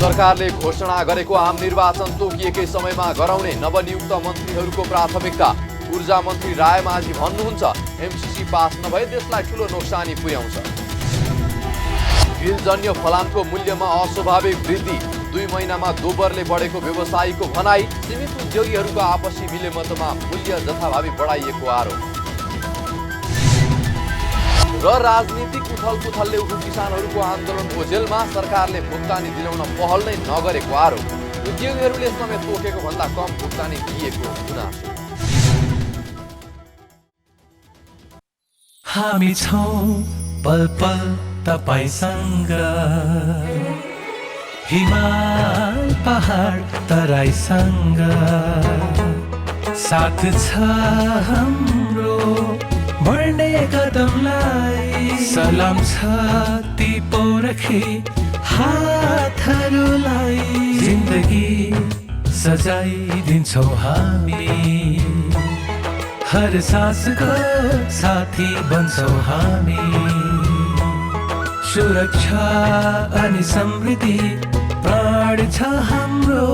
सरकारले घोषणा गरेको आम निर्वाचन तोकिएकै समयमा गराउने नवनियुक्त मन्त्रीहरूको प्राथमिकता। ऊर्जा मन्त्री रायमाझी भन्नुहुन्छ, एमसीसी पास नभए देशलाई ठूलो नोक्सानी पुर्याउँछ। बिलजन्य फलामको मूल्यमा अस्वाभाविक वृद्धि, 2 महिनामा दोब्बरले बढेको व्यवसायीको भनाई। सीमित उद्योगीहरूको आपसी मिलेमतमा मूल्य जथाभावी बढाइएको आरोप। र राजनीतिक उथलपुथलले उठु किसानहरूको आन्दोलन ओझेलमा सरकारले भुक्तानी दिलाउन पहल नै नगरेको आरोप। उद्योगीहरूले समेत तोकेको भन्दा कम भुक्तानी दिएको गुनासो। हामी छौं पल पल तपाईसँग, हिमाल पहाड तराईसँग, साथ छ हाम्रो बढ्ने कदमलाई। सलाम छ ती पोरखी हातहरूलाई, जिन्दगी सजाइदिन्छौँ हामी, हर सासको साथी बन्छौँ हामी। सुरक्षा अनि समृद्धि प्राण छ हाम्रो,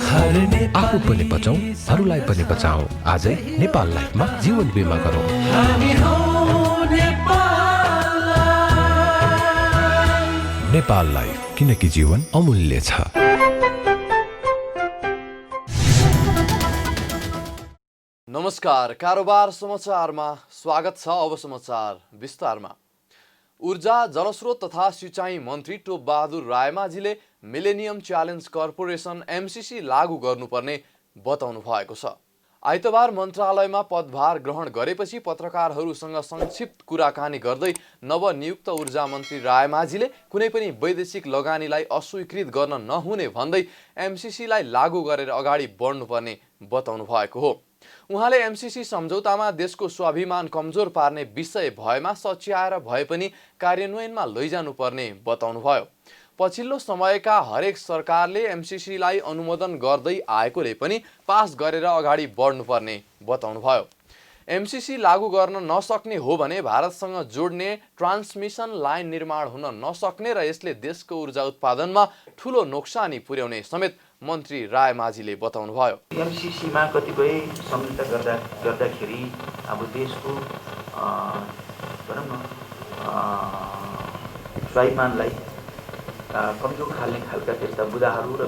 हर आफू पनि बचाऊ, अरूलाई पनि बचाऊ। आजै नेपाल लाइफमा जीवन बिमा गरौँ। हामी हौं नेपाल लाइफ। नेपाल लाइफ, किनकि जीवन अमूल्य छ। नमस्कार, कारोबार समाचारमा स्वागत छ। अब समाचार विस्तारमा। ऊर्जा, जलस्रोत तथा सिंचाई मन्त्री टोप बहादुर रायमाझीले मिलेनियम च्यालेन्ज कर्पोरेसन एमसीसी लागू गर्नुपर्ने बताउनु भएको छ। आइतबार मन्त्रालयमा पदभार ग्रहण गरेपछि पत्रकारहरूसँग संक्षिप्त कुराकानी गर्दै नवनियुक्त ऊर्जा मन्त्री रायमाझीले कुनै पनि वैदेशिक लगानीलाई अस्वीकृत गर्न नहुने भन्दै एमसीसीलाई लागू गरेर अगाडि बढ्नुपर्ने बताउनु भएको हो। उहाँले एमसीसी सम्झौतामा देशको स्वाभिमान कमजोर पार्ने विषय भएमा सच्याएर भए पनि कार्यान्वयनमा लैजानुपर्ने बताउनुभयो। पछिल्लो समयका हरेक सरकारले एमसीसीलाई अनुमोदन गर्दै आएकोले पनि पास गरेर अगाडि बढ्नुपर्ने बताउनुभयो। एमसीसी लागू गर्न नसक्ने हो भने भारतसँग जोड्ने ट्रान्समिसन लाइन निर्माण हुन नसक्ने र यसले देशको ऊर्जा उत्पादनमा ठूलो नोक्सानी पुर्याउने समेत मन्त्री रायमाझीले बताउनुभयो। एमसीसीमा कतिपय सम्झौता गर्दाखेरि हाम्रो देशको भनौँ न स्वाभिमानलाई कमजोर खालका त्यस्ता बुदाहरू र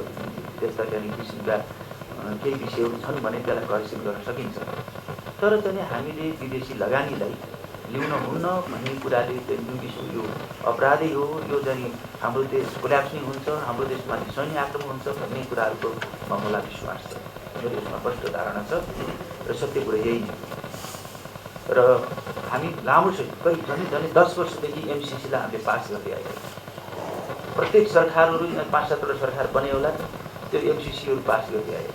त्यस्ता किसिमका केही विषयहरू छन् भने त्यसलाई करेक्सन गर्न सकिन्छ। तर चाहिँ हामीले विदेशी लगानीलाई ल्याउन हुन्न भन्ने कुराले चाहिँ यो अपराधै हो, यो चाहिँ हाम्रो देश कोल्याप्सिङ हुन्छ, हाम्रो देशमाथि सैन्य आक्रमण हुन्छ भन्ने कुराहरूको मलाई विश्वास छ। मेरो यसमा स्पष्ट धारणा छ र सत्य कुरा यही नै। र हामी लामो करिब झन् 10 वर्षदेखि एमसीसीलाई हामीले पास गर्दै आएको। प्रत्येक सरकारहरू 5-7 सरकार बने होला, त्यो एमसीसीहरू पास गर्दै आएको।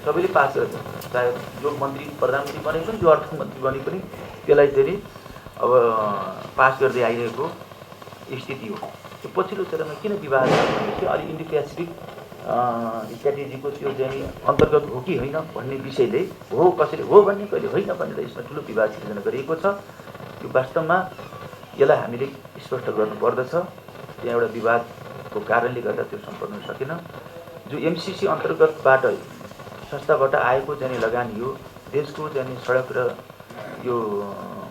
सबैले पास गर्छ, चाहे जो मन्त्री प्रधानमन्त्री बने पनि, जो अर्थमन्त्री बने पनि त्यसलाई चाहिँ अब पास गर्दै आइरहेको स्थिति हो। त्यो पछिल्लो चरणमा किन विवाद भनेपछि अलि इन्डो पेसिफिक स्ट्राटेजीको त्यो चाहिँ अन्तर्गत हो कि होइन भन्ने विषयले हो, कसरी हो भन्ने कहिले होइन भनेर यसमा ठुलो विवाद सिर्जना गरिएको छ। त्यो वास्तवमा यसलाई हामीले स्पष्ट गर्नुपर्दछ। त्यहाँ एउटा विवादको कारणले गर्दा त्यो सम्पन्न हुन सकेन। जो एमसीसी अन्तर्गतबाट संस्थाबाट आएको चाहिँ लगानी हो, देशको चाहिँ सडक र यो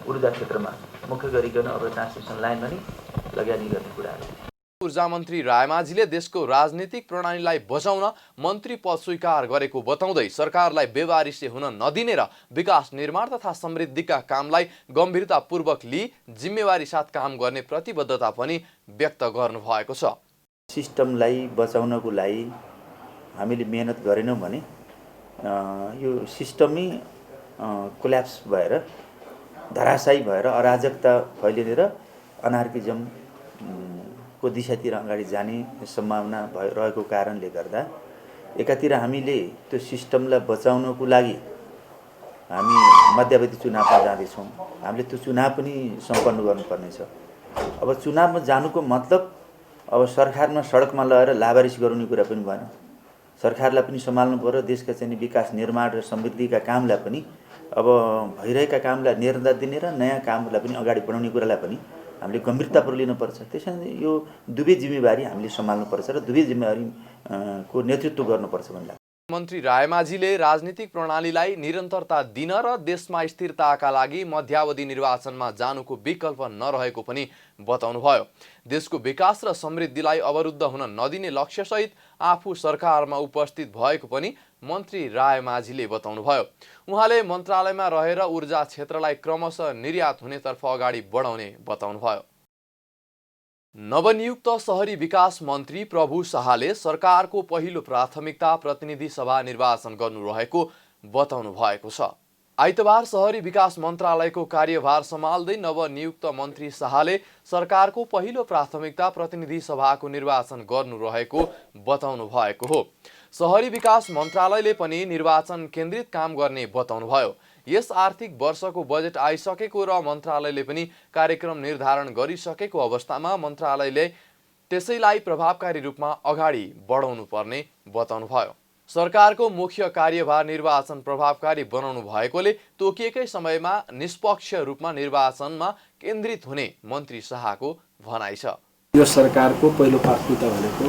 ऊर्जा क्षेत्रमा मुख्य गरिकन अब ट्रान्समिसन लाइनमा नि लगानी गर्ने कुराहरू। ऊर्जा मन्त्री रायमाझीले देशको राजनीतिक प्रणालीलाई बचाउन मन्त्री पद स्वीकार गरेको बताउँदै सरकारलाई बेवारिसे हुन नदिने र विकास निर्माण तथा समृद्धिका कामलाई गम्भीरतापूर्वक लिई जिम्मेवारी साथ काम गर्ने प्रतिबद्धता पनि व्यक्त गर्नु भएको छ। सिस्टमलाई बचाउनको लागि हामीले मेहनत गरेनौँ भने यो सिस्टमै कोल्याप्स भएर धराशायी भएर अराजकता फैलिने र अनार्किजम को दिशातिर अगाडि जाने सम्भावना रहेको कारणले गर्दा एकातिर हामीले त्यो सिस्टमलाई बचाउनको लागि हामी मध्यावधि चुनावमा जाँदैछौँ। हामीले त्यो चुनाव पनि सम्पन्न गर्नुपर्नेछ। अब चुनावमा जानुको मतलब अब सरकारमा सडकमा लगेर लावारिस गराउने कुरा पनि भएन। सरकारलाई पनि सम्हाल्नु पर्यो, देशका चाहिँ विकास निर्माण र समृद्धिका कामलाई पनि अब भइरहेका कामलाई निरन्तर दिने र नयाँ कामलाई पनि अगाडि बढाउने कुरालाई पनि हामीले गम्भीरतापूर्वक लिनुपर्छ। त्यसैले यो दुवै जिम्मेवारी हामीले सम्हाल्नुपर्छ र दुवै जिम्मेवारी को नेतृत्व गर्नुपर्छ भन्ने लाग्छ। मन्त्री रायमाझीले राजनीतिक प्रणालीलाई निरन्तरता दिन र देशमा स्थिरताका लागि मध्यावधि निर्वाचनमा जानुको विकल्प नरहेको पनि बताउनुभयो। देशको विकास र समृद्धिलाई अवरुद्ध हुन नदिने लक्ष्यसहित आफू सरकारमा उपस्थित भएको पनि मन्त्री रायमाझीले बताउनुभयो। उहाँले मन्त्रालयमा रहेर ऊर्जा क्षेत्रलाई क्रमशः निर्यात हुनेतर्फ अगाडि बढाउने बताउनुभयो। नवनियुक्त शहरी विकास मन्त्री प्रभु शाहले सरकारको पहिलो प्राथमिकता प्रतिनिधि सभा निर्वाचन गर्नु रहेको बताउनु भएको छ। आइतबार शहरी विकास मन्त्रालयको कार्यभार सम्हाल्दै नवनियुक्त मन्त्री शाहले सरकारको पहिलो प्राथमिकता प्रतिनिधि सभाको निर्वाचन गर्नु रहेको बताउनु भएको हो। शहरी विकास मन्त्रालयले पनि निर्वाचन केन्द्रित काम गर्ने बताउनुभयो। यस आर्थिक वर्षको बजेट आइसकेको र मन्त्रालयले पनि कार्यक्रम निर्धारण गरिसकेको अवस्थामा मन्त्रालयले त्यसैलाई प्रभावकारी रूपमा अगाडि बढाउनु पर्ने बताउनुभयो। सरकारको मुख्य कार्यभार निर्वाचन प्रभावकारी बनाउनु भएकोले तोकिएकै समयमा निष्पक्ष रूपमा निर्वाचनमा केन्द्रित हुने मन्त्री शाहको भनाइ छ। यो सरकारको पहिलो प्राथमिकता भनेको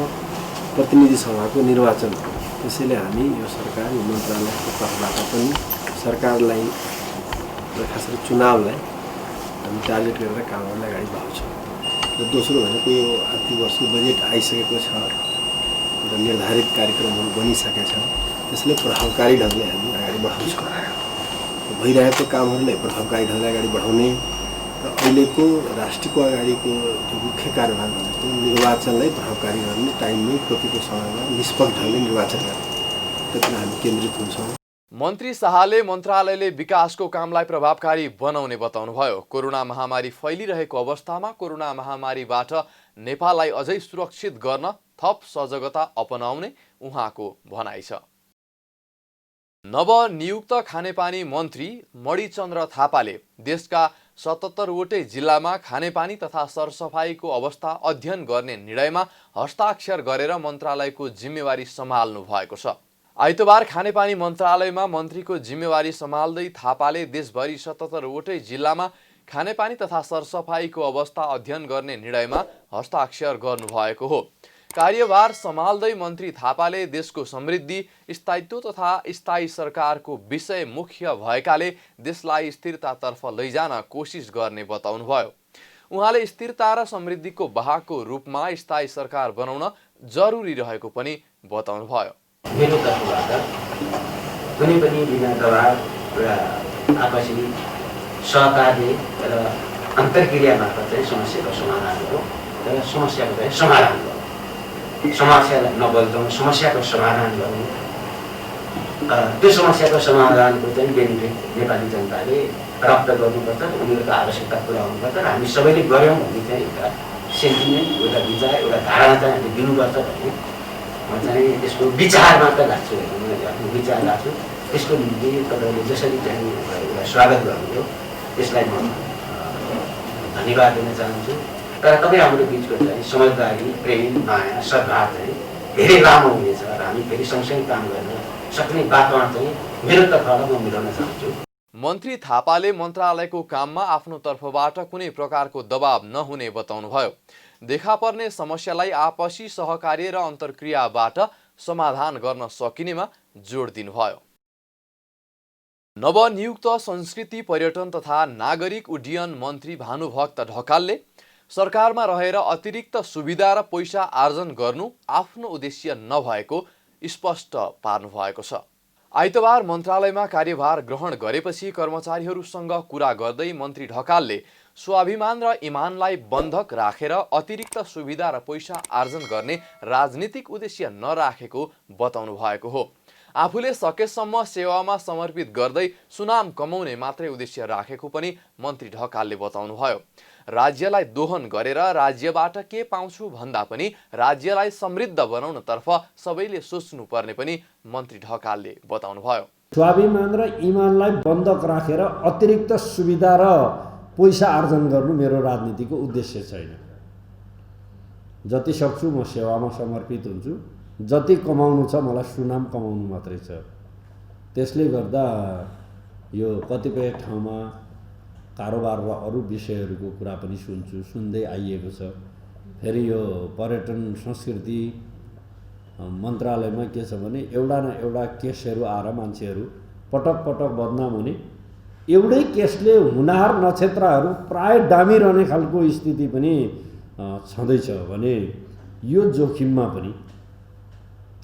प्रतिनिधि सभाको निर्वाचन हो। त्यसैले हामी यो सरकार यो मन्त्रालयको तर्फबाट पनि सरकारलाई र खास गरी चुनावलाई हामी टार्गेट गरेर काम गर्न अगाडि बढाउँछौँ। र दोस्रो भनेको यो आर्थिक वर्षको बजेट आइसकेको छ र निर्धारित कार्यक्रमहरू बनिसकेका छन्। त्यसले प्रभावकारी ढङ्गले हामी अगाडि बढाउँछौँ। भइरहेको कामहरूलाई प्रभावकारी ढङ्गले अगाडि बढाउने र अहिलेको राष्ट्रको अगाडिको जो मुख्य कार्यभार भनेको निर्वाचनलाई प्रभावकारी गर्ने, टाइममै तोकेको समयमा निष्पक्ष ढङ्गले निर्वाचन गर्ने, त्यसमा हामी केन्द्रित हुन्छौँ। मन्त्री शाहले मन्त्रालयले विकासको कामलाई प्रभावकारी बनाउने बताउनुभयो। कोरोना महामारी फैलिरहेको अवस्थामा कोरोना महामारीबाट नेपाललाई अझै सुरक्षित गर्न थप सजगता अपनाउने उहाँको भनाइ छ। नवनियुक्त खानेपानी मन्त्री मणिचन्द्र थापाले देशका 77 वटै जिल्लामा खानेपानी तथा सरसफाईको अवस्था अध्ययन गर्ने निर्णयमा हस्ताक्षर गरेर मन्त्रालयको जिम्मेवारी सम्हाल्नु भएको छ। आइतबार खानेपानी मन्त्रालयमा मन्त्रीको जिम्मेवारी सम्हाल्दै थापाले देशभरि 77 वटै जिल्लामा खानेपानी तथा सरसफाईको अवस्था अध्ययन गर्ने निर्णयमा हस्ताक्षर गर्नुभएको हो। कार्यभार सम्हाल्दै मन्त्री थापाले देशको समृद्धि, स्थायित्व तथा स्थायी सरकारको विषय मुख्य भएकाले देशलाई स्थिरतातर्फ लैजान कोसिस गर्ने बताउनुभयो। उहाँले स्थिरता र समृद्धिको वाहकको रूपमा स्थायी सरकार बनाउन जरुरी रहेको पनि बताउनुभयो। मेरो तर्फबाट कुनै पनि बिना दबाव र आपसी सहकार्य र अन्तर्क्रिया मार्फत चाहिँ समस्याको समाधान हो र समस्याको चाहिँ समाधान हो। समस्यालाई नबदलाउँ, समस्याको समाधान गर्नु, त्यो समस्याको समाधानको चाहिँ बेनिफिट नेपाली जनताले प्राप्त गर्नुपर्छ, उनीहरूको आवश्यकता पुरा हुनुपर्छ र हामी सबैले गऱ्यौँ भन्ने चाहिँ एउटा सेन्टिमेन्ट, एउटा विचार, एउटा धारणा चाहिँ हामीले दिनुपर्छ भन्ने म चाहिँ त्यसको विचार मात्र राख्छु, मैले आफ्नो विचार राख्छु। त्यसको निम्ति तपाईँले जसरी चाहिँ एउटा स्वागत गर्नुभयो त्यसलाई म धन्यवाद दिन चाहन्छु। तर तपाईँ हाम्रो बिचको चाहिँ समझदारी, प्रेम, माया, सद्भाव चाहिँ धेरै लामो हुनेछ र हामी फेरि सँगसँगै काम गर्न सक्ने वातावरण चाहिँ मेरो तर्फबाट म मिलाउन चाहन्छु। मन्त्री थापाले मन्त्रालयको काममा आफ्नो तर्फबाट कुनै प्रकारको दबाव नहुने बताउनुभयो। देखा पर्ने समस्यालाई आपसी सहकार्य र अन्तर्क्रियाबाट समाधान गर्न सकिनेमा जोड दिनुभयो। नवनियुक्त संस्कृति, पर्यटन तथा नागरिक उड्डयन मन्त्री भानुभक्त ढकालले सरकारमा रहेर अतिरिक्त सुविधा र पैसा आर्जन गर्नु आफ्नो उद्देश्य नभएको स्पष्ट पार्नु भएको छ। आइतबार मन्त्रालयमा कार्यभार ग्रहण गरेपछि कर्मचारीहरूसँग कुरा गर्दै मन्त्री ढकालले स्वाभिमान र इमानलाई बन्धक राखेर अतिरिक्त सुविधा र पैसा आर्जन गर्ने राजनीतिक उद्देश्य नराखेको बताउनु भएको हो। आफूले सकेसम्म सेवामा समर्पित गर्दै सुनाम कमाउने मात्रै उद्देश्य राखेको पनि मन्त्री ढकालले बताउनुभयो। राज्यलाई दोहन गरेर राज्यबाट के पाउँछु भन्दा पनि राज्यलाई समृद्ध बनाउनतर्फ सबैले सोच्नुपर्ने पनि मन्त्री ढकालले बताउनुभयो। स्वाभिमान र इमानलाई बन्धक राखेर अतिरिक्त सुविधा र पैसा आर्जन गर्नु मेरो राजनीतिको उद्देश्य छैन। जति सक्छु म सेवामा समर्पित हुन्छु, जति कमाउनु छ मलाई सुनाम कमाउनु मात्रै छ। त्यसले गर्दा यो कतिपय ठाउँमा कारोबार र अरू विषयहरूको कुरा पनि सुन्दै आइएको छ। फेरि यो पर्यटन संस्कृति मन्त्रालयमा के छ भने एउटा न एउटा केसहरू आएर मान्छेहरू पटक पटक बदनाम हुने, एउटै केसले हुनहार नक्षत्रहरू प्राय डामिरहने खालको स्थिति पनि छँदैछ भने यो जोखिममा पनि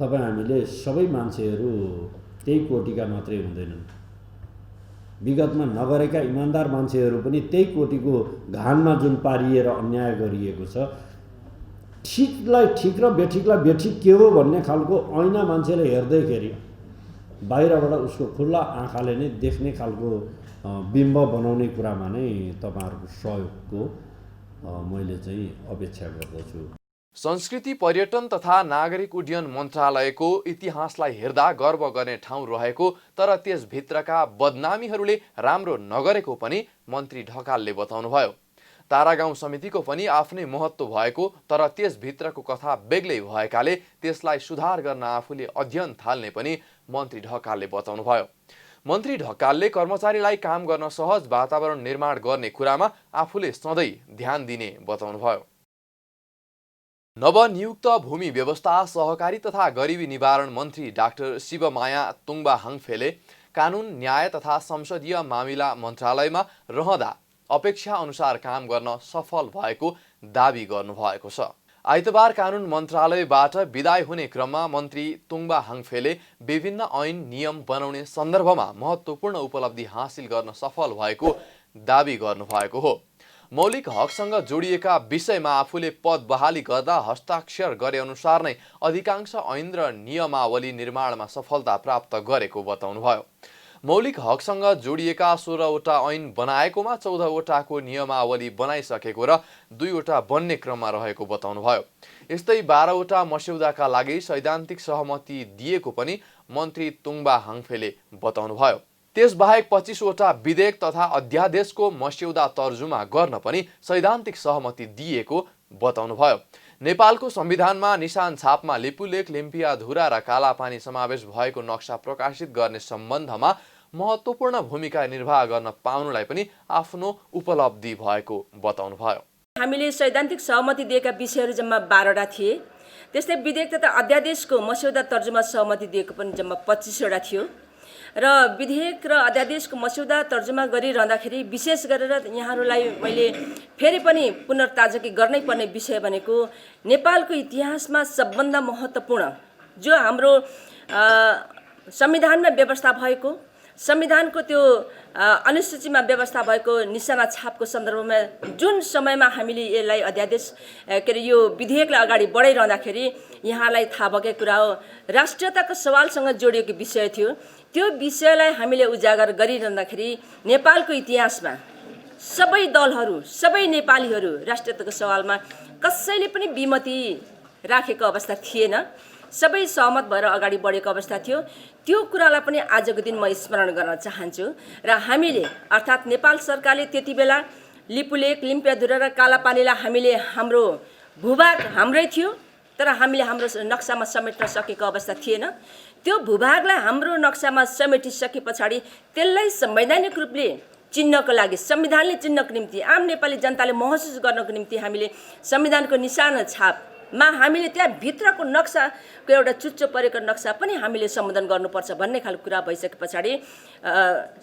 हामीले सबै मान्छेहरू त्यही कोटिका मात्रै हुँदैनन्। विगतमा नगरेका इमान्दार मान्छेहरू पनि त्यही कोटिको घानमा जुन पारिएर अन्याय गरिएको छ, ठिकलाई ठिक र बेठिकलाई बेठिक के हो भन्ने खालको ऐना मान्छेले हेर्दैखेरि बाहिरबाट उसको खुल्ला आँखाले नै देख्ने खालको बिम्ब बनाउने कुरामा नै तपाईँहरूको सहयोगको मैले चाहिँ अपेक्षा गर्दछु। संस्कृति पर्यटन तथा नागरिक उड्डयन मन्त्रालयको इतिहासलाई हेर्दा गर्व गर्ने ठाउँ रहेको तर त्यसभित्रका बदनामीहरूले राम्रो नगरेको पनि मन्त्री ढकालले बताउनुभयो। तारागाउँ समितिको पनि आफ्नै महत्त्व भएको तर त्यसभित्रको कथा बेग्लै भएकाले त्यसलाई सुधार गर्न आफूले अध्ययन थाल्ने पनि मन्त्री ढकालले बताउनुभयो। मन्त्री ढकालले कर्मचारीलाई काम गर्न सहज वातावरण निर्माण गर्ने कुरामा आफूले सधैँ ध्यान दिने बताउनुभयो। नवनियुक्त भूमि व्यवस्था सहकारी तथा गरिबी निवारण मन्त्री डाक्टर शिवमाया तुङबा हाङफेले कानुन न्याय तथा संसदीय मामिला मन्त्रालयमा रहँदा अपेक्षा अनुसार काम गर्न सफल भएको दावी गर्नुभएको छ। आइतबार कानुन मन्त्रालयबाट विदाय हुने क्रममा मन्त्री तुङबा हाङफेले विभिन्न ऐन नियम बनाउने सन्दर्भमा महत्त्वपूर्ण उपलब्धि हासिल गर्न सफल भएको दावी गर्नुभएको हो। मौलिक हकसँग जोडिएका विषयमा आफूले पद बहाली गर्दा हस्ताक्षर गरे अनुसार नै अधिकांश ऐन र नियमावली निर्माणमा सफलता प्राप्त गरेको बताउनुभयो। मौलिक हकसँग जोडिएका 16वटा ऐन बनाएकोमा 14वटाको नियमावली बनाइसकेको र 2वटा बन्ने क्रममा रहेको बताउनुभयो। यस्तै 12वटा मस्यौदाका लागि सैद्धान्तिक सहमति दिएको पनि मन्त्री तुङबा हाङफेले बताउनुभयो। त्यसबाहेक 25वटा विधेयक तथा अध्यादेशको मस्यौदा तर्जुमा गर्न पनि सैद्धान्तिक सहमति दिएको बताउनुभयो। नेपालको संविधानमा निशान छापमा लिपुलेख, लिम्पियाधुरा र कालापानी समावेश भएको नक्सा प्रकाशित गर्ने सम्बन्धमा महत्त्वपूर्ण भूमिका निर्वाह गर्न पाउनुलाई पनि आफ्नो उपलब्धि भएको बताउनुभयो। हामीले सैद्धान्तिक सहमति दिएका विषयहरू जम्मा 12वटा थिए। त्यस्तै विधेयक तथा अध्यादेशको मस्यौदा तर्जुमा सहमति दिएको पनि जम्मा 25वटा थियो र विधेयक र अध्यादेशको मस्यौदा तर्जुमा गरिरहँदाखेरि विशेष गरेर यहाँहरूलाई मैले फेरि पनि पुनर्ताजगी गर्नै पर्ने विषय भनेको नेपालको इतिहासमा सबभन्दा महत्त्वपूर्ण जो हाम्रो संविधानमा व्यवस्था भएको, संविधानको त्यो अनुसूचीमा व्यवस्था भएको निशाना छापको सन्दर्भमा जुन समयमा हामीले यसलाई अध्यादेश यो विधेयकलाई अगाडि बढाइरहँदाखेरि यहाँलाई थाहा भएकै कुरा हो, राष्ट्रियताको सवालसँग जोडिएको विषय थियो। त्यो विषयलाई हामीले उजागर गरिरहँदाखेरि नेपालको इतिहासमा सबै दलहरू, सबै नेपालीहरू राष्ट्रियताको सवालमा कसैले पनि विमति राखेको अवस्था थिएन। सबै सहमत भएर अगाडि बढेको अवस्था थियो। त्यो कुरालाई पनि आजको दिन म स्मरण गर्न चाहन्छु र हामीले अर्थात् नेपाल सरकारले त्यति बेला लिपुलेख, लिम्पियाधुरा र कालापानीलाई हामीले हाम्रो भूभाग हाम्रै थियो तर हामीले हाम्रो नक्सामा समेट्न सकेको अवस्था थिएन। त्यो भूभागलाई हाम्रो नक्सामा समेटिसके पछाडि त्यसलाई संवैधानिक रूपले चिन्हको लागि, संविधानले चिन्हको निम्ति, आम नेपाली जनताले महसुस गर्नको निम्ति हामीले संविधानको निशान छापमा हामीले त्यहाँ भित्रको नक्साको एउटा चुच्चो परेको नक्सा पनि हामीले सम्बोधन गर्नुपर्छ भन्ने खालको कुरा भइसके पछाडि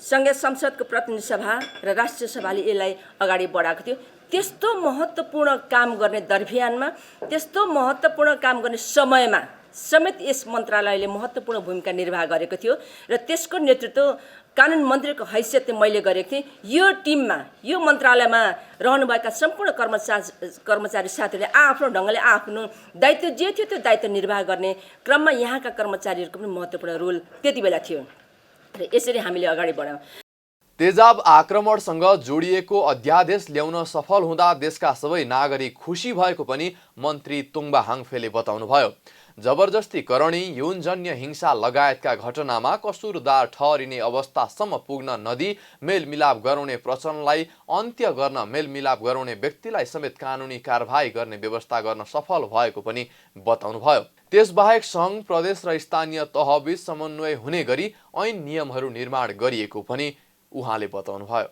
सङ्घीय संसदको प्रतिनिधि सभा र राष्ट्रिय सभाले यसलाई अगाडि बढाएको थियो। त्यस्तो महत्त्वपूर्ण काम गर्ने दरमियानमा, त्यस्तो महत्त्वपूर्ण काम गर्ने समयमा समेत यस मन्त्रालयले महत्त्वपूर्ण भूमिका निर्वाह गरेको थियो र त्यसको नेतृत्व कानुन मन्त्रीको हैसियतले मैले गरेको थिएँ। यो टिममा, यो मन्त्रालयमा रहनुभएका सम्पूर्ण कर्मचारी साथीहरूले आफ्नो ढङ्गले आफ्नो दायित्व जे थियो त्यो दायित्व निर्वाह गर्ने क्रममा यहाँका कर्मचारीहरूको पनि महत्त्वपूर्ण रोल त्यति बेला थियो र यसरी हामीले अगाडि बढायौँ। तेजाब आक्रमणसँग जोडिएको अध्यादेश ल्याउन सफल हुँदा देशका सबै नागरिक खुसी भएको पनि मन्त्री तुङबा हाङफेले बताउनुभयो। जबरजस्ती करणी, यौनजन्य हिंसा लगायतका घटनामा कसुरदार ठहरिने अवस्थासम्म पुग्न नदी मेलमिलाप गराउने प्रचलनलाई अन्त्य गर्न मेलमिलाप गराउने व्यक्तिलाई समेत कानुनी कारबाही गर्ने व्यवस्था गर्न सफल भएको पनि बताउनुभयो। त्यसबाहेक सङ्घ, प्रदेश र स्थानीय तहबीच समन्वय हुने गरी ऐन नियमहरू निर्माण गरिएको पनि उहाँले बताउनुभयो।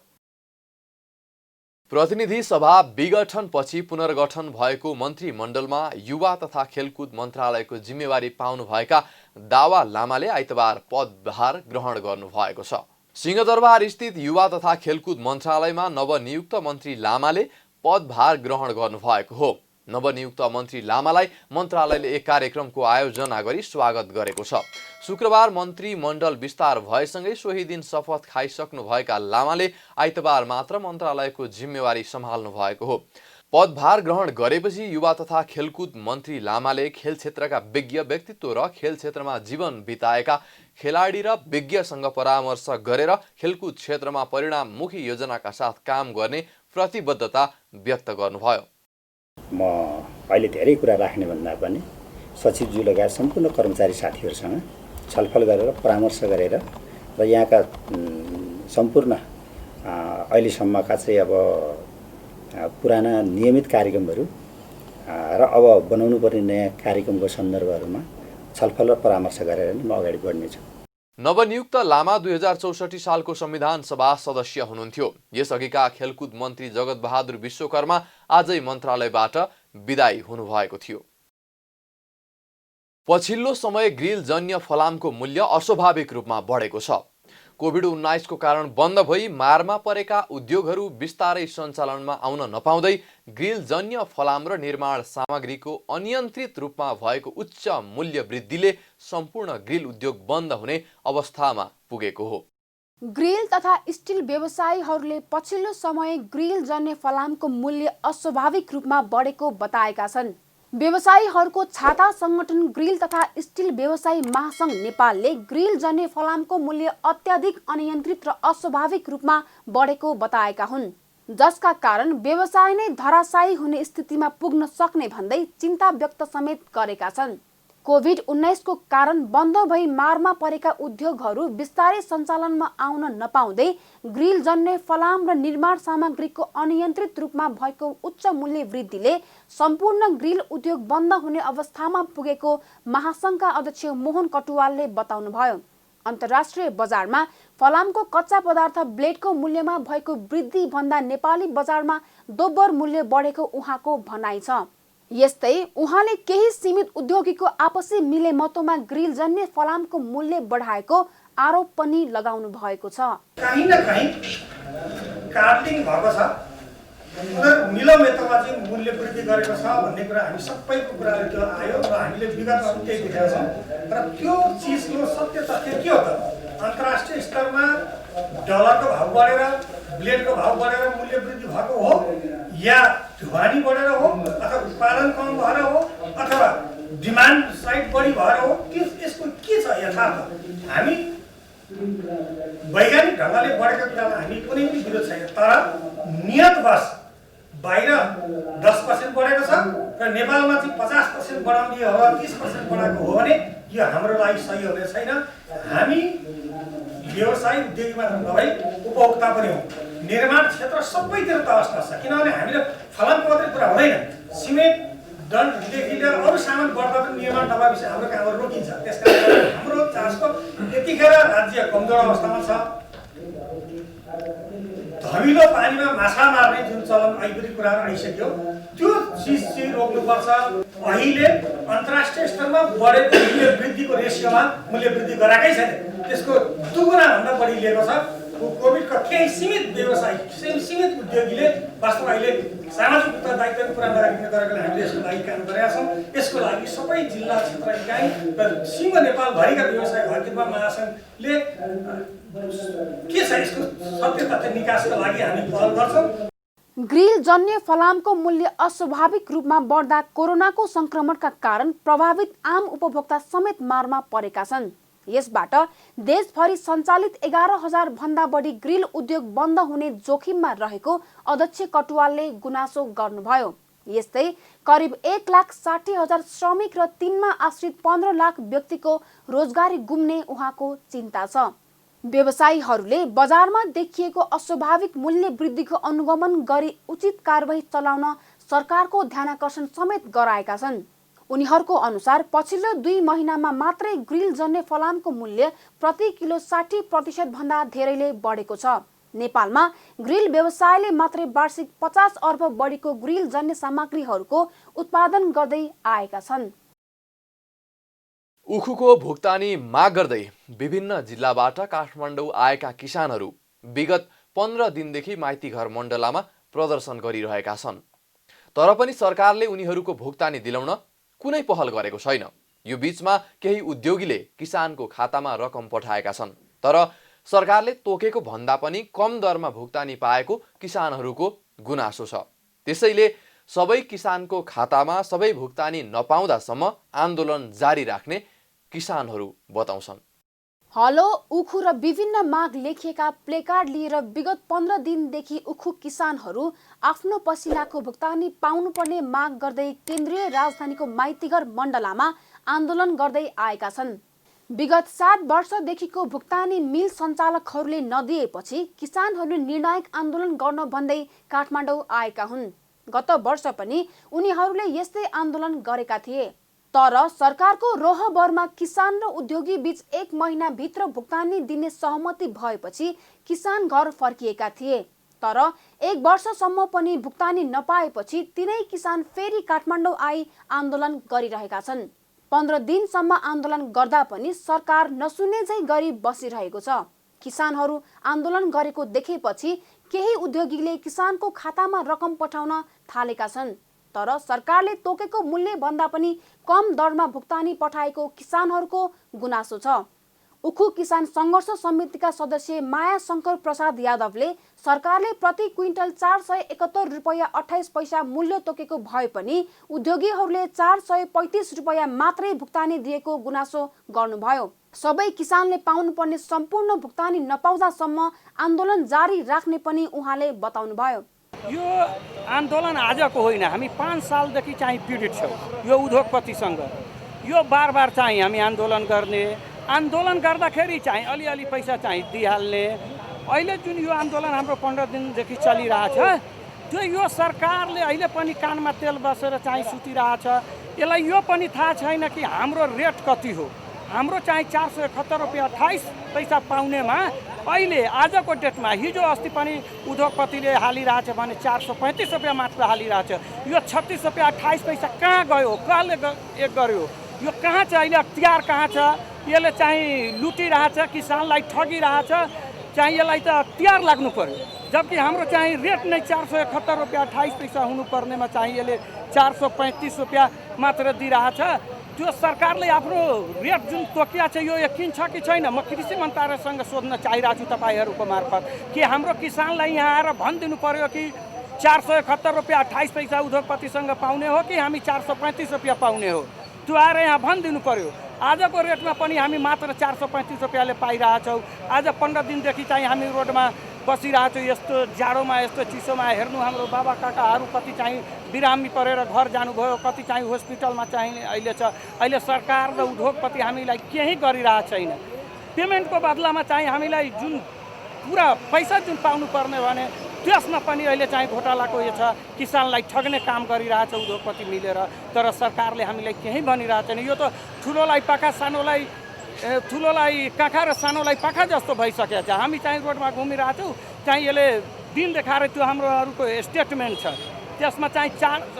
प्रतिनिधि सभा विघटनपछि पुनर्गठन भएको मन्त्रीमण्डलमा युवा तथा खेलकुद मन्त्रालयको जिम्मेवारी पाउनुभएका दावा लामाले आइतबार पदभार ग्रहण गर्नुभएको छ। सिंहदरबार स्थित युवा तथा खेलकुद मन्त्रालयमा नवनियुक्त मन्त्री लामाले पदभार ग्रहण गर्नुभएको हो। नवनियुक्त मन्त्री लामालाई मन्त्रालयले एक कार्यक्रमको आयोजना गरी स्वागत गरेको छ। शुक्रबार मन्त्रीमण्डल विस्तार भएसँगै सोही दिन शपथ खाइसक्नुभएका लामाले आइतबार मात्र मन्त्रालयको जिम्मेवारी सम्हाल्नु भएको हो। पदभार ग्रहण गरेपछि युवा तथा खेलकुद मन्त्री लामाले खेल क्षेत्रका विज्ञ व्यक्तित्व र खेल क्षेत्रमा जीवन बिताएका खेलाडी र विज्ञसँग परामर्श गरेर खेलकुद क्षेत्रमा परिणाममुखी योजनाका साथ काम गर्ने प्रतिबद्धता व्यक्त गर्नुभयो। म अहिले धेरै कुरा राख्ने भन्दा पनि सचिवज्यू लगायत सम्पूर्ण कर्मचारी साथीहरूसँग छलफल गरेर परामर्श गरेर र यहाँका सम्पूर्ण अहिलेसम्मका चाहिँ अब पुराना नियमित कार्यक्रमहरू र अब बनाउनु पर्ने नयाँ कार्यक्रमको सन्दर्भहरूमा छलफल र परामर्श गरेर म अगाडि बढ्नेछु। नवनियुक्त लामा 2064 सालको संविधान सभा सदस्य हुनुहुन्थ्यो। यसअघिका खेलकुद मन्त्री जगत बहादुर विश्वकर्मा आजै मन्त्रालयबाट विदायी हुनुभएको थियो। पछिल्लो समय ग्रिलजन्य फलामको मूल्य अस्वाभाविक रूपमा बढेको छ। कोभिड-19 को कारण बन्द भई मारमा परेका उद्योगहरू बिस्तारै सञ्चालनमा आउन नपाउँदै ग्रिलजन्य फलाम र निर्माण सामग्रीको अनियन्त्रित रूपमा भएको उच्च मूल्य वृद्धिले सम्पूर्ण ग्रिल उद्योग बन्द हुने अवस्थामा पुगेको हो। ग्रिल तथा स्टिल व्यवसायीहरूले पछिल्लो समय ग्रिलजन्य फलामको मूल्य अस्वाभाविक रूपमा बढेको बताएका छन्। व्यवसायीहरूको छाता संगठन ग्रिल तथा स्टिल व्यवसायी महासंघ नेपालले ग्रिलजन्य फलामको मूल्य अत्याधिक अनियन्त्रित र अस्वाभाविक रूपमा बढेको बताएका हुन्, जसका कारण व्यवसाय नै धराशायी हुने स्थितिमा पुग्न सक्ने भन्दै चिन्ता व्यक्त समेत गरेका छन्। कोभिड-19 को कारण बन्द भई मारमा परेका उद्योगहरू बिस्तारै सञ्चालनमा आउन नपाउँदै ग्रिलजन्य फलाम र निर्माण सामग्रीको अनियन्त्रित रूपमा भएको उच्च मूल्य वृद्धिले सम्पूर्ण ग्रिल उद्योग बन्द हुने अवस्थामा पुगेको महासंघका अध्यक्ष मोहन कटुवालले बताउनुभयो। अन्तर्राष्ट्रिय बजारमा फलामको कच्चा पदार्थ ब्लेडको मूल्यमा भएको वृद्धि भन्दा नेपाली बजारमा दोब्बर मूल्य बढेको उहाँको भनाइ छ। यस्तै उहाँले केही सीमित उद्योगीको आपसी मिलेमतोमा ग्रिलजन्य फलामको मूल्य बढाएको आरोप पनि लगाउनु भएको छ। कहीँ न कहीँ कार्टिङ भएको छ, उनीहरू मिलेमतोमा चाहिँ मूल्य वृद्धि गरेको छ भन्ने कुरा हामी सबैको कुराले त्यो आयो र हामीले विगतमा त्यही देखेका छौँ। र त्यो चिजको सत्य तथ्य के हो त? अन्तर्राष्ट्रिय स्तरमा डलरको भाव बढेर ब्लेडको भाव बढेर मूल्य वृद्धि भएको हो या ढुवानी बढेर हो अथवा उत्पादन कम भएर हो अथवा डिमान्ड साइड बढी भएर हो? यसको के छ यथार्थ? हामी वैज्ञानिक ढङ्गले बढेको कुरामा हामी कुनै पनि विरोध छैन, तर नियतवश बाहिर 10% बढेको छ र नेपालमा चाहिँ 50% बढाउने हो, 30% बढाएको हो भने यो हाम्रो लागि सही हुने छैन। हामी व्यवसाय उद्योगी मात्र नभई उपभोक्ता पनि हो। निर्माण क्षेत्र सबैतिर त अवस्था छ, किनभने हामीले फलामको मात्रै कुरा हुँदैन, सिमेन्ट डन्ठदेखि लिएर अरू सामान बढ्दा पनि निर्माण नभएपछि हाम्रो कामहरू रोकिन्छ। त्यसकारण हाम्रो चासो यतिखेर राज्य कमजोर अवस्थामा छ। धमिलो पानीमा माछा मार्ने जुन चलन आइपुरी कुराहरू आइसक्यो त्यो चिज चाहिँ रोक्नुपर्छ। अहिले अन्तर्राष्ट्रिय स्तरमा बढेको मूल्य वृद्धिको रेसियोमा मूल्य वृद्धि गराएकै छैन, त्यसको दुगुना भन्दा बढी लिएको छ। कोभिडका केही सीमित व्यवसायी सीमित उद्योगीले वास्तवमा अहिले सामाजिक उत्तरदायित्व पुरा नराखिने गरेकोले हामीले यसको लागि काम गरेका छौँ। यसको लागि सबै जिल्ला क्षेत्र इकाइ र सिंह नेपालभरिका व्यवसाय हकिममा महासङ्घले के छ यसको सत्य तथ्य निकासका लागि हामी पहल गर्छौँ। ग्रिलजन्य फलामको मूल्य अस्वाभाविक रूपमा बढ्दा कोरोनाको संक्रमणका कारण प्रभावित आम उपभोक्ता समेत मारमा परेका छन्। यसबाट देशभरि सञ्चालित 11,000 भन्दा बढी ग्रिल उद्योग बन्द हुने जोखिममा रहेको अध्यक्ष कटुवालले गुनासो गर्नुभयो। यस्तै करिब 1,60,000 श्रमिक र 3मा आश्रित 15 लाख व्यक्तिको रोजगारी गुम्ने उहाँको चिन्ता छ। व्यवसायीहरूले बजारमा देखिएको अस्वाभाविक मूल्य वृद्धिको अनुगमन गरी उचित कारबाही चलाउन सरकारको ध्यानाकर्षण समेत गराएका छन्। उनीहरूको अनुसार पछिल्लो 2 महिनामा मात्रै ग्रिलजन्य फलामको मूल्य प्रति किलो 60% भन्दा धेरैले बढेको छ। नेपालमा ग्रिल व्यवसायले मात्रै वार्षिक 50 अर्ब बढीको ग्रिल जन्य सामग्रीहरूको उत्पादन गर्दै आएका छन्। उखुको भुक्तानी माग गर्दै विभिन्न जिल्लाबाट काठमाडौँ आएका किसानहरू विगत 15 दिनदेखि माइतीघर मण्डलामा प्रदर्शन गरिरहेका छन्। तर पनि सरकारले उनीहरूको भुक्तानी दिलाउन कुनै पहल गरेको छैन। यो बीचमा केही उद्योगीले किसानको खातामा रकम पठाएका छन्, तर सरकारले तोकेको भन्दा पनि कम दरमा भुक्तानी पाएको किसानहरूको गुनासो छ। त्यसैले सबै किसानको खातामा सबै भुक्तानी नपाउँदासम्म आन्दोलन जारी राख्ने किसानहरू बताउँछन्। हलो, उखु र विभिन्न माग लेखिएका प्लेकार्ड लिएर विगत 15 दिनदेखि उखु किसानहरू आफ्नो पसिनाको भुक्तानी पाउनुपर्ने माग गर्दै केन्द्रीय राजधानीको माइतीघर मण्डलामा आन्दोलन गर्दै आएका छन्। विगत 7 वर्षदेखिको भुक्तानी मिल सञ्चालकहरूले नदिएपछि किसानहरूले निर्णायक आन्दोलन गर्न भन्दै काठमाडौँ आएका हुन्। गत वर्ष पनि उनीहरूले यस्तै आन्दोलन गरेका थिए, तर सरकारको रोहबरमा किसान र उद्योगी बीच 1 महिनाभित्र भुक्तानी दिने सहमति भएपछि किसान घर फर्किएका थिए। तर 1 वर्षसम्म पनि भुक्तानी नपाएपछि तिनै किसान फेरि काठमाडौँ आई आन्दोलन गरिरहेका छन्। 15 दिनसम्म आन्दोलन गर्दा पनि सरकार नसुने झै गरी बसिरहेको छ। किसानहरू आन्दोलन गरेको देखेपछि केही उद्योगीले किसानको खातामा रकम पठाउन थालेका छन्, तर सरकारले तोकेको मूल्य भन्दा पनि कम दरमा भुक्तानी पठाएको किसानहरूको गुनासो छ। उखु किसान सङ्घर्ष समितिका सदस्य माया शङ्कर प्रसाद यादवले सरकारले प्रति क्विन्टल 471 रुपैयाँ 28 पैसा मूल्य तोकेको भए पनि उद्योगीहरूले 435 रुपैयाँ मात्रै भुक्तानी दिएको गुनासो गर्नुभयो। सबै किसानले पाउनुपर्ने सम्पूर्ण भुक्तानी नपाउँदासम्म आन्दोलन जारी राख्ने पनि उहाँले बताउनुभयो। यो आन्दोलन आजको होइन, हामी 5 सालदेखि चाहिँ पीडित छौँ यो उद्योगपतिसँग। यो बार चाहिँ हामी आन्दोलन गर्ने, आन्दोलन गर्दाखेरि चाहिँ अलिअलि पैसा चाहिँ दिइहाल्ने। अहिले जुन यो आन्दोलन हाम्रो 15 दिनदेखि चलिरहेछ, त्यो यो सरकारले अहिले पनि कानमा तेल बसेर चाहिँ सुतिरहेछ। यसलाई यो पनि थाहा छैन कि हाम्रो रेट कति हो। हाम्रो चाहिँ 471 रुपैयाँ 28 पैसा पाउनेमा अहिले आजको डेटमा हिजो अस्ति पनि उद्योगपतिले हालिरहेछ भने 435 रुपैयाँ मात्र हालिरहेछ। यो 36 रुपैयाँ 28 पैसा कहाँ गयो, कसले एक गर्यो, यो कहाँ छ, अहिले अख्तियार कहाँ छ? यसले चाहिँ लुटिरहेछ, किसानलाई ठगिरहेछ। चाहिँ यसलाई त अख्तियार लाग्नु पर्यो। जबकि हाम्रो चाहिँ रेट नै 471 रुपैयाँ 28 पैसा हुनुपर्नेमा चाहिँ यसले 435 रुपैयाँ मात्र दिइरहेछ। त्यो सरकारले आफ्नो रेट जुन तोकिया छ यो यकिन छ कि छैन? म कृषि मन्त्रालयसँग सोध्न चाहिरहेको छु तपाईँहरूको मार्फत कि हाम्रो किसानलाई यहाँ आएर भनिदिनु पर्यो कि 471 रुपैयाँ 28 पैसा उद्योगपतिसँग पाउने हो कि हामी 435 रुपैयाँ पाउने हो? त्यो आएर यहाँ भनिदिनु पर्यो। आजको रेटमा पनि हामी मात्र 435 रुपैयाँले पाइरहेछौँ। आज 15 दिनदेखि चाहिँ हामी रोडमा बसिरहेछौँ। यस्तो जाडोमा, यस्तो चिसोमा हेर्नु, हाम्रो बाबा काकाहरू कति चाहिँ बिरामी परेर घर जानुभयो, कति चाहिँ हस्पिटलमा चाहिँ अहिले छ। अहिले सरकार र उद्योगपति हामीलाई केही गरिरहेको छैन। पेमेन्टको बदलामा चाहिँ हामीलाई जुन पुरा पैसा जुन पाउनु पर्ने भने त्यसमा पनि अहिले चाहिँ घोटालाको यो छ। किसानलाई ठग्ने काम गरिरहेछ उद्योगपति मिलेर, तर सरकारले हामीलाई केही भनिरहेको छैन। यो त ठुलोलाई पाखा, सानोलाई ठुलोलाई काखा र सानोलाई पाखा जस्तो भइसकेको छ। हामी चाहिँ रोडमा घुमिरहेछौँ, चाहिँ यसले दिन देखाएर त्यो हाम्रोहरूको स्टेटमेन्ट छ, त्यसमा चाहिँ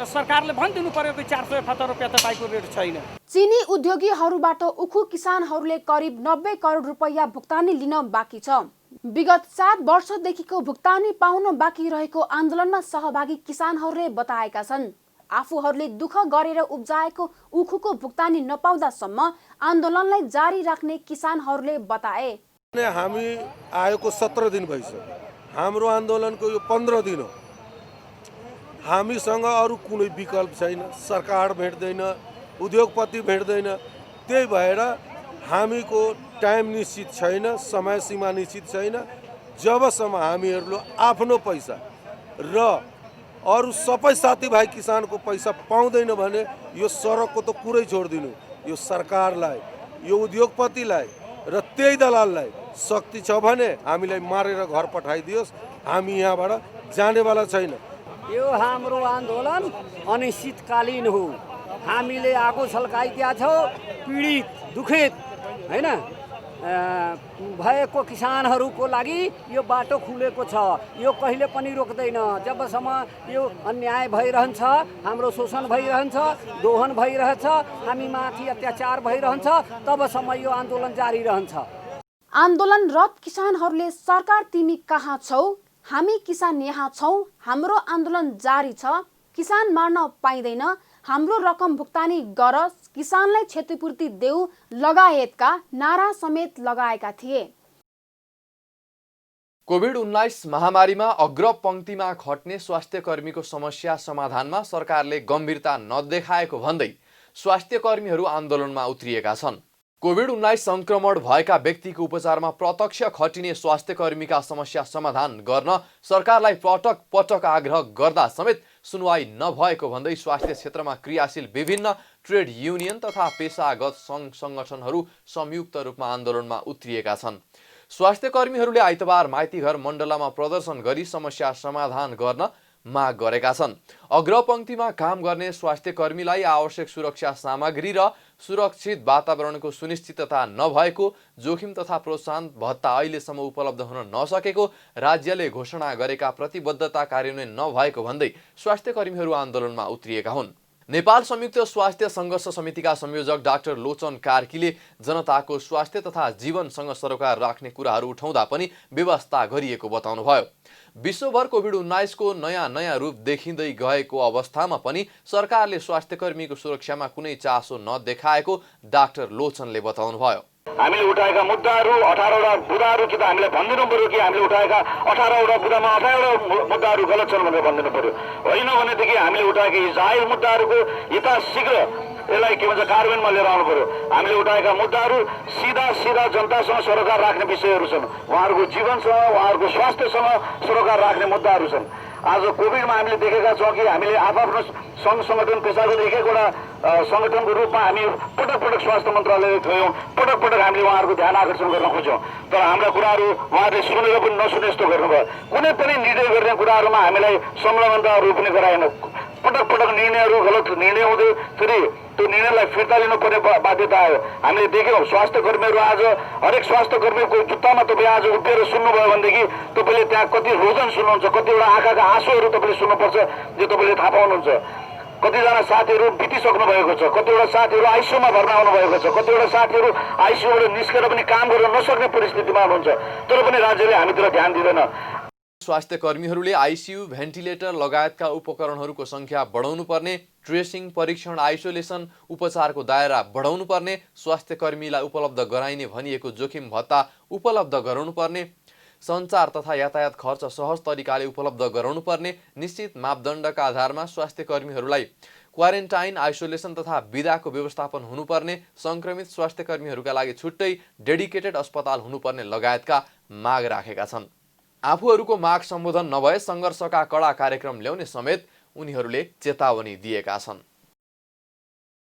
सरकारले भनिदिनु पर्यो कि 471 रुपैयाँ तपाईँको रेट छैन। चिनी उद्योगीहरूबाट उखु किसानहरूले करिब 90 करोड रुपैयाँ भुक्तानी लिन बाँकी छ। विगत 7 वर्षदेखिको भुक्तानी पाउन बाँकी रहेको आन्दोलनमा सहभागी किसानहरूले बताएका छन्। आफूहरूले दुःख गरेर उब्जाएको उखुको भुक्तानी नपाउँदासम्म आन्दोलनलाई जारी राख्ने किसानहरूले बताए। हामी आएको 17 दिन भइसक्यो। हाम्रो आन्दोलनको यो 15 दिन हो। हामीसँग अरू कुनै विकल्प छैन। सरकार भेट्दैन, उद्योगपति भेट्दैन। त्यही भएर हामीको टाइम निश्चित छैन, समय सीमा निश्चित छैन। जबसम्म हामीहरूले आफ्नो पैसा र अरू सबै साथीभाइ किसानको पैसा पाउँदैन भने यो सडकको त कुरै छोडिदिनु। यो सरकारलाई, यो उद्योगपतिलाई र त्यही दलाललाई शक्ति छ भने हामीलाई मारेर घर पठाइदियोस्। हामी यहाँबाट जानेवाला छैन। यो हाम्रो आन्दोलन अनिश्चितकालीन हो। हामीले आगो छल्काइदिया छौँ, पीडित दुखित होइन। भएको किसानहरूको लागि यो बाटो खुलेको छ। यो कहिले पनि रोक्दैन। जबसम्म यो अन्याय भइरहन्छ, हाम्रो शोषण भइरहन्छ, दोहन भइरहेछ, हामी माथि अत्याचार भइरहन्छ, तबसम्म यो आन्दोलन जारी रहन्छ। आन्दोलनरत किसानहरूले सरकार तिमी कहाँ छौ, हामी किसान यहाँ छौँ, हाम्रो आन्दोलन जारी छ, किसान मार्न पाइँदैन, हाम्रो रकम भुक्तानी गर, किसानलाई क्षतिपूर्ति देऊ लगायतका नारा समेत लगाएका थिए। कोभिड-19 महामारीमा अग्रपंक्तिमा खट्ने स्वास्थ्य कर्मीको समस्या समाधानमा सरकारले गम्भीरता नदेखाएको भन्दै स्वास्थ्य कर्मीहरू आन्दोलनमा उत्रिएका छन्। कोभिड-19 संक्रमण भएका व्यक्तिको उपचारमा प्रत्यक्ष खटिने स्वास्थ्य कर्मीका समस्या समाधान गर्न सरकारलाई पटक पटक आग्रह गर्दा समेत सुनवाई नभएको भन्दै स्वास्थ्य क्षेत्रमा क्रियाशील विभिन्न ट्रेड युनियन तथा पेशागत सङ्घ संगठनहरू संयुक्त रूपमा आन्दोलनमा उत्रिएका छन्। स्वास्थ्य कर्मीहरूले आइतबार माइतीघर मण्डलामा प्रदर्शन गरी समस्या समाधान गर्न माग गरेका छन्। अग्रपंक्तिमा काम गर्ने स्वास्थ्य कर्मीलाई आवश्यक सुरक्षा सामग्री र सुरक्षित वातावरणको सुनिश्चितता नभएको, जोखिम तथा प्रोत्साहन भत्ता अहिलेसम्म उपलब्ध हुन नसकेको, राज्यले घोषणा गरेका प्रतिबद्धता कार्यान्वयन नभएको भन्दै स्वास्थ्य कर्मीहरू आन्दोलनमा उत्रिएका हुन्। नेपाल संयुक्त स्वास्थ्य संघर्ष समितिका संयोजक डाक्टर लोचन कार्कीले जनताको स्वास्थ्य तथा जीवनसँग सरोकार राख्ने कुराहरू उठाउँदा पनि व्यवस्था गरिएको बताउनुभयो। विश्वभर कोभिड-19 को नयाँ रूप देखिँदै गएको अवस्थामा पनि सरकारले स्वास्थ्य कर्मीको सुरक्षामा कुनै चासो नदेखाएको डाक्टर लोचनले बताउनुभयो। हामीले उठाएका मुद्दाहरू 18वटा बुदाहरू कि त हामीले भनिदिनु पर्यो कि हामीले उठाएका 18वटा बुदामा 18वटा मुद्दाहरू गलत छन् भनेर भनिदिनु पर्यो। होइन भनेदेखि हामीले उठाएका यी जाहेर मुद्दाहरूको यथाशीघ्र यसलाई के भन्छ कार्यान्वयनमा लिएर आउनु पर्यो। हामीले उठाएका मुद्दाहरू सीधा जनतासँग सरोकार राख्ने विषयहरू छन्। उहाँहरूको जीवनसँग, उहाँहरूको स्वास्थ्यसँग सरोकार राख्ने मुद्दाहरू छन्। आज कोभिडमा हामीले देखेका छौँ कि हामीले आफ्नो सङ्घ सङ्गठन पेसागत एक एकवटा सङ्गठनको रूपमा हामी पटक स्वास्थ्य मन्त्रालय गयौँ, पटक हामीले उहाँहरूको ध्यान आकर्षण गर्न खोज्यौँ, तर हाम्रा कुराहरू उहाँहरूले सुनेर पनि नसुने जस्तो गर्नुभयो। कुनै पनि निर्णय गर्ने कुराहरूमा हामीलाई संलग्नता रोप्ने गराएन। पटक निर्णयहरू गलत निर्णय हुँदै फेरि त्यो निर्णयलाई फिर्ता लिनुपर्ने बाध्यता आयो। हामीले देख्यौँ स्वास्थ्य कर्मीहरू आज हरेक स्वास्थ्य कर्मीको जुत्तामा तपाईँ आज उभिएर सुन्नुभयो भनेदेखि तपाईँले त्यहाँ कति रोदन सुन्नुहुन्छ, कतिवटा आँखाका आँसुहरू तपाईँले सुन्नुपर्छ जो तपाईँले थाहा पाउनुहुन्छ। कतिजना साथीहरू बितिसक्नु भएको छ, कतिवटा साथीहरू आइसियूमा भर्ना हुनुभएको छ, कतिवटा साथीहरू आइसियूबाट निस्केर पनि काम गर्न नसक्ने परिस्थितिमा हुनुहुन्छ, तर पनि राज्यले हामीतिर ध्यान दिँदैन। स्वास्थ्य कर्मीहरूले आइसियू, भेन्टिलेटर लगायतका उपकरणहरूको संख्या बढाउनु पर्ने, ट्रेसिङ, परीक्षण, आइसोलेसन, उपचारको दायरा बढाउनु पर्ने, स्वास्थ्य कर्मीलाई उपलब्ध गराइने भनिएको जोखिम भत्ता उपलब्ध गराउनु पर्ने, सञ्चार तथा यातायात खर्च सहज तरिकाले उपलब्ध गराउनु पर्ने, निश्चित मापदण्डका आधारमा स्वास्थ्य कर्मीहरूलाई क्वारेन्टाइन, आइसोलेसन तथा बिदाको व्यवस्थापन हुनुपर्ने, संक्रमित स्वास्थ्य कर्मीहरूका लागि छुट्टै डेडिकेटेड अस्पताल हुनुपर्ने लगायतका माग राखेका छन्। आफूहरूको माग सम्बोधन नभए सङ्घर्षका कडा कार्यक्रम ल्याउने समेत उनीहरूले चेतावनी दिएका छन्।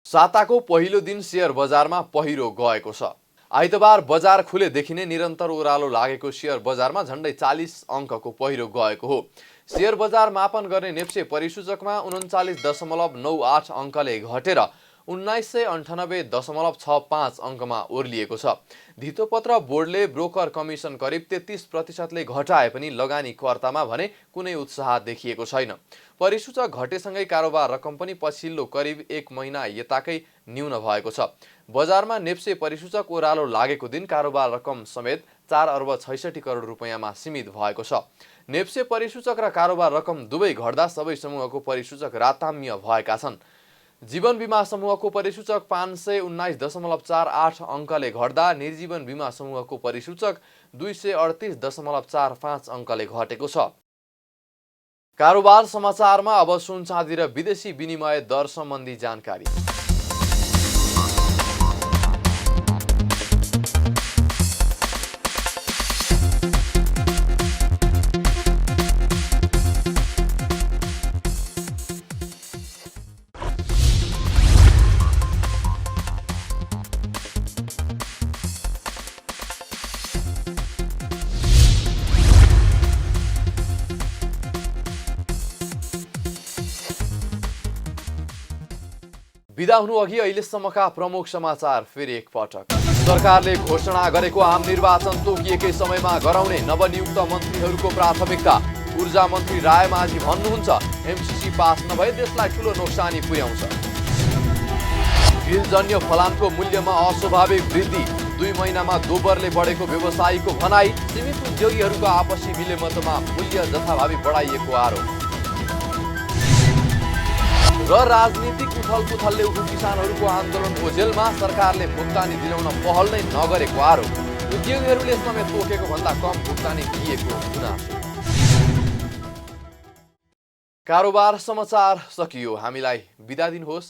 साताको पहिलो दिन शेयर बजारमा पहिरो गएको छ। आइतबार बजार खुलेदेखि नै निरन्तर ओह्रालो लागेको शेयर बजारमा झन्डै 40 अङ्कको पहिरो गएको हो। शेयर बजार मापन गर्ने नेप्से परिसूचकमा 39.98 अङ्कले घटेर 1998.65 अङ्कमा ओर्लिएको छ। धितोपत्र बोर्डले ब्रोकर कमिसन करिब 33%ले घटाए पनि लगानीकर्तामा भने कुनै उत्साह देखिएको छैन। परिसूचक घटेसँगै कारोबार रकम पनि पछिल्लो करिब 1 महिना यताकै न्यून भएको छ। बजारमा नेप्से परिसूचक ओह्रालो लागेको दिन कारोबार रकम समेत 4 अर्ब 66 करोड रुपैयाँमा सीमित भएको छ। नेप्से परिसूचक र कारोबार रकम दुवै घट्दा सबै समूहको परिसूचक राताम्य भएका छन्। जीवन बीमा समूहको परिसूचक 519.48 अङ्कले घट्दा निर्जीवन बीमा समूहको परिसूचक 238.45 अङ्कले घटेको छ। कारोबार समाचारमा अब सुन चाँदी र विदेशी विनिमय दर सम्बन्धी जानकारी। बिदा हुनु अघि अहिलेसम्मका प्रमुख समाचार फेरि एकपटक। सरकारले घोषणा गरेको आम निर्वाचन तोकिएकै समयमा गराउने नवनियुक्त मन्त्रीहरूको प्राथमिकता। ऊर्जा मन्त्री रायमाझी भन्नुहुन्छ एमसीसी पास नभए देशलाई ठूलो नोक्सानी पुर्याउँछ। ग्रिलजन्य फलामको मूल्यमा अस्वाभाविक वृद्धि, 2 महिनामा दोब्बरले बढेको व्यवसायीको भनाई। सीमित उद्योगीहरूको आपसी मिलेमतमा मूल्य जथाभावी बढाइएको आरोप। र राजनीतिक उथलपुथलले उठु किसानहरूको आन्दोलन ओझेलमा सरकारले भुक्तानी दिलाउन पहल नै नगरेको आरोप। उद्योगीहरूले समेत तोकेको भन्दा कम भुक्तानी दिएको गुनासो। कारोबार समाचार सकियो। हामीलाई बिदा दिनुहोस्।